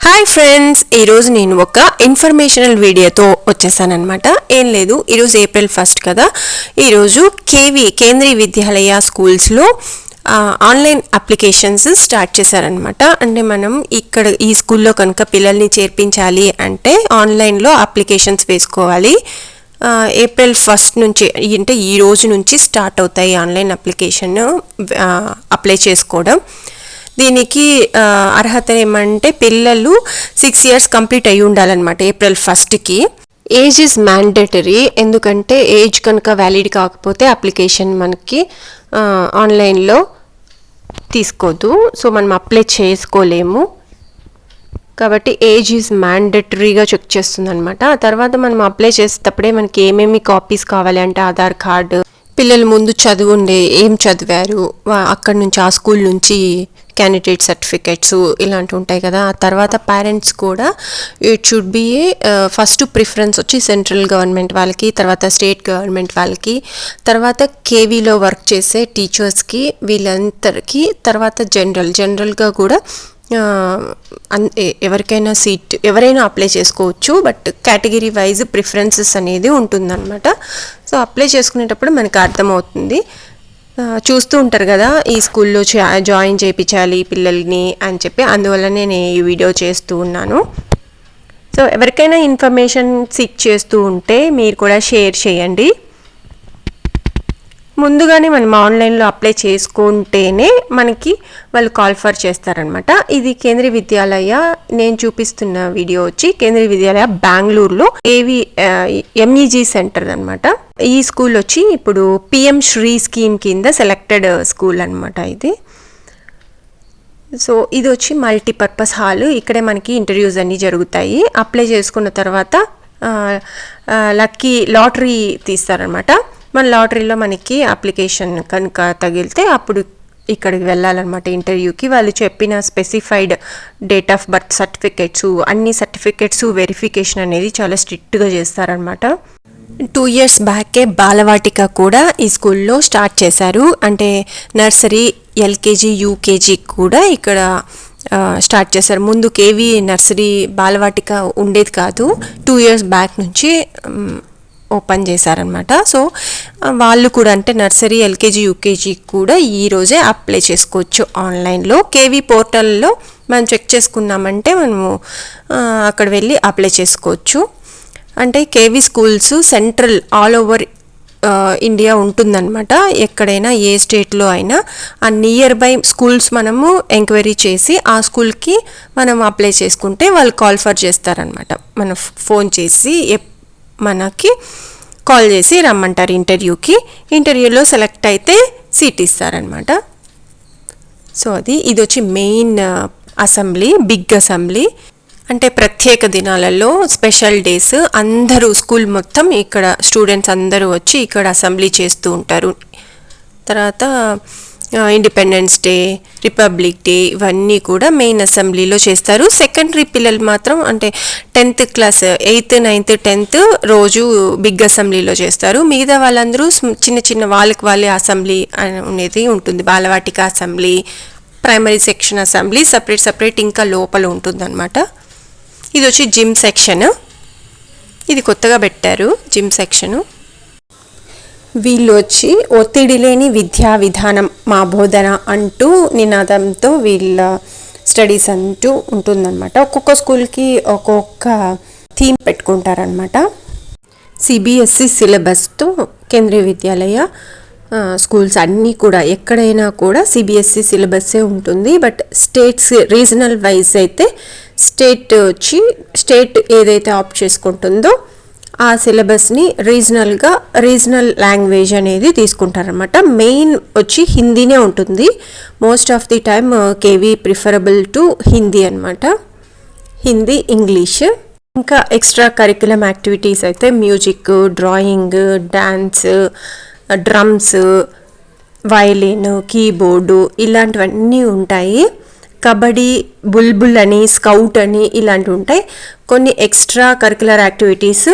Hi friends, ఈరోజు నేను ఒక ఇన్ఫర్మేషనల్ వీడియోతో వచ్చేసానమాట. ఏం లేదు, ఈరోజు ఏప్రిల్ 1 కదా. ఈరోజు కేంద్రీయ విద్యాలయ స్కూల్స్లో ఆన్లైన్ అప్లికేషన్స్ స్టార్ట్ చేశారనమాట. అంటే మనం ఇక్కడ ఈ స్కూల్లో కనుక పిల్లల్ని చేర్పించాలి అంటే ఆన్లైన్లో అప్లికేషన్స్ వేసుకోవాలి. ఏప్రిల్ 1 నుంచి అంటే ఈ రోజు నుంచి స్టార్ట్ అవుతాయి ఆన్లైన్ అప్లికేషన్ అప్లై చేసుకోవడం. దీనికి అర్హత ఏమంటే పిల్లలు 6 years కంప్లీట్ అయ్యి ఉండాలన్నమాట ఏప్రిల్ 1కి. ఏజ్ ఈజ్ మ్యాండేటరీ, ఎందుకంటే ఏజ్ కనుక వ్యాలిడ్ కాకపోతే అప్లికేషన్ మనకి ఆన్లైన్లో తీసుకోదు. సో మనం అప్లై చేసుకోలేము కాబట్టి ఏజ్ ఈజ్ మ్యాండేటరీగా చెక్ చేస్తుంది అనమాట. ఆ తర్వాత మనం అప్లై చేసేటప్పుడే మనకి ఏమేమి కాపీస్ కావాలి అంటే ఆధార్ కార్డు, పిల్లలు ముందు ఏం చదివారు అక్కడ నుంచి ఆ స్కూల్ నుంచి క్యాండిడేట్ సర్టిఫికెట్స్ ఇలాంటివి ఉంటాయి కదా. ఆ తర్వాత పేరెంట్స్ కూడా it should be first preference వచ్చి సెంట్రల్ గవర్నమెంట్ వాళ్ళకి, తర్వాత స్టేట్ గవర్నమెంట్ వాళ్ళకి, తర్వాత కేవీలో వర్క్ చేసే టీచర్స్కి, వీళ్ళందరికీ, తర్వాత జనరల్గా కూడా ఎవరికైనా ఎవరైనా అప్లై చేసుకోవచ్చు. బట్ కేటగిరీ వైజ్ ప్రిఫరెన్సెస్ అనేది ఉంటుందన్నమాట. సో అప్లై చేసుకునేటప్పుడు మనకు అర్థమవుతుంది. చూస్తూ ఉంటారు కదా ఈ స్కూల్లో జాయిన్ చేయించాలి పిల్లల్ని అని చెప్పి, అందువల్లనే నేను ఈ వీడియో చేస్తూ ఉన్నాను. సో ఎవరికైనా ఇన్ఫర్మేషన్ సీక్ చేస్తూ ఉంటే మీరు కూడా షేర్ చేయండి. ముందుగానే మనం ఆన్లైన్లో అప్లై చేసుకుంటేనే మనకి వాళ్ళు కాల్ఫర్ చేస్తారనమాట. ఇది కేంద్రీయ విద్యాలయ, నేను చూపిస్తున్న వీడియో వచ్చి కేంద్రీయ విద్యాలయ బెంగళూరులో ఎంఈజీ సెంటర్ అనమాట. ఈ స్కూల్ వచ్చి ఇప్పుడు పిఎం శ్రీ స్కీమ్ కింద సెలెక్టెడ్ స్కూల్ అనమాట ఇది. సో ఇది వచ్చి మల్టీపర్పస్ హాల్, ఇక్కడే మనకి ఇంటర్వ్యూస్ అన్నీ జరుగుతాయి. అప్లై చేసుకున్న తర్వాత లాటరీ తీస్తారనమాట. మన లాటరీలో మనకి అప్లికేషన్ కనుక తగిలితే అప్పుడు ఇక్కడికి వెళ్ళాలన్నమాట ఇంటర్వ్యూకి. వాళ్ళు చెప్పిన specified date of birth certificates, అన్ని సర్టిఫికెట్స్ వెరిఫికేషన్ అనేది చాలా స్ట్రిక్ట్గా చేస్తారనమాట. 2 years బ్యాకే బాలవాటిక కూడా ఈ స్కూల్లో స్టార్ట్ చేశారు. అంటే నర్సరీ, ఎల్కేజీ, యూకేజీ కూడా ఇక్కడ స్టార్ట్ చేశారు. ముందు కేవీ నర్సరీ బాలవాటిక ఉండేది కాదు, 2 years బ్యాక్ నుంచి ఓపెన్ చేశారనమాట. సో వాళ్ళు కూడా అంటే నర్సరీ, ఎల్కేజీ, యూకేజీ కూడా ఈరోజే అప్లై చేసుకోవచ్చు ఆన్లైన్లో. కేవీ పోర్టల్లో మనం చెక్ చేసుకున్నామంటే మనము అక్కడ వెళ్ళి అప్లై చేసుకోవచ్చు. అంటే KV schools central all over India ఉంటుందన్నమాట. ఎక్కడైనా ఏ స్టేట్లో అయినా ఆ నియర్ బై స్కూల్స్ మనము ఎంక్వైరీ చేసి ఆ స్కూల్కి మనం అప్లై చేసుకుంటే వాళ్ళు కాల్ఫర్ చేస్తారనమాట. మనం ఫోన్ చేసి మనకి కాల్ చేసి రమ్మంటారు ఇంటర్వ్యూకి. ఇంటర్వ్యూలో సెలెక్ట్ అయితే సీట్ ఇస్తారనమాట. సో ఇది వచ్చి మెయిన్ అసెంబ్లీ, బిగ్ అసెంబ్లీ. అంటే ప్రత్యేక దినాలలో, స్పెషల్ డేస్ అందరూ స్కూల్ మొత్తం ఇక్కడ స్టూడెంట్స్ అందరూ వచ్చి ఇక్కడ అసెంబ్లీ చేస్తూ ఉంటారు. తర్వాత ఇండిపెండెన్స్ డే, రిపబ్లిక్ డే ఇవన్నీ కూడా మెయిన్ అసెంబ్లీలో చేస్తారు. సెకండరీ పిల్లలు మాత్రం అంటే 10th class 8th, 9th, 10th రోజు బిగ్ అసెంబ్లీలో చేస్తారు. మిగతా వాళ్ళందరూ చిన్న వాళ్ళే అసెంబ్లీ అనేది ఉంటుంది. Balvatika assembly, primary section assembly separate ఇంకా లోపల ఉంటుంది అనమాట. ఇది వచ్చి జిమ్ సెక్షన్, ఇది కొత్తగా పెట్టారు జిమ్ సెక్షను. వీళ్ళు వచ్చి ఒత్తిడి లేని విద్యా విధానం మా బోధన అంటూ నినాదంతో వీళ్ళ స్టడీస్ అంటూ ఉంటుందన్నమాట. ఒక్కొక్క స్కూల్కి ఒక్కొక్క theme పెట్టుకుంటారనమాట. CBSE సిలబస్తో Kendriya Vidyalaya schools అన్నీ కూడా ఎక్కడైనా కూడా సిబిఎస్ఈ సిలబస్సే ఉంటుంది. బట్ స్టేట్స్ రీజనల్ వైజ్ అయితే స్టేట్ ఏదైతే ఆప్ట్ చేసుకుంటుందో ఆ సిలబస్ని రీజనల్ లాంగ్వేజ్ అనేది తీసుకుంటారనమాట. మెయిన్ వచ్చి హిందీనే ఉంటుంది. Most of the time KV preferable to Hindi అనమాట, హిందీ, ఇంగ్లీష్. ఇంకా ఎక్స్ట్రా కరికులం యాక్టివిటీస్ అయితే music, drawing, dance, drums, violin, keyboard ఇలాంటివన్నీ ఉంటాయి. కబడ్డీ, బుల్బుల్ అని, స్కౌట్ అని ఇలాంటివి ఉంటాయి. కొన్ని extra curricular activities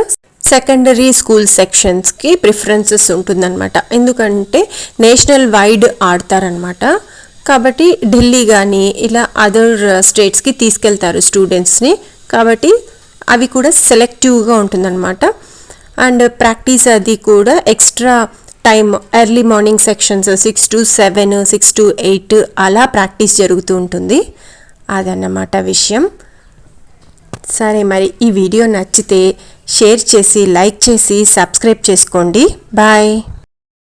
secondary school సెక్షన్స్కి ప్రిఫరెన్సెస్ ఉంటుందన్నమాట. ఎందుకంటే నేషనల్ వైడ్ ఆడతారనమాట కాబట్టి ఢిల్లీ కానీ ఇలా అదర్ స్టేట్స్కి తీసుకెళ్తారు స్టూడెంట్స్ని. కాబట్టి అవి కూడా సెలెక్టివ్గా ఉంటుందన్నమాట. అండ్ ప్రాక్టీస్ అది కూడా extra time early morning sections 6 to 7, 6 to 8 అలా ప్రాక్టీస్ జరుగుతూ ఉంటుంది. అదన్నమాట విషయం. సరే, మరి ఈ వీడియో నచ్చితే షేర్ చేసి, లైక్ చేసి, సబ్స్క్రైబ్ చేసుకోండి. బాయ్.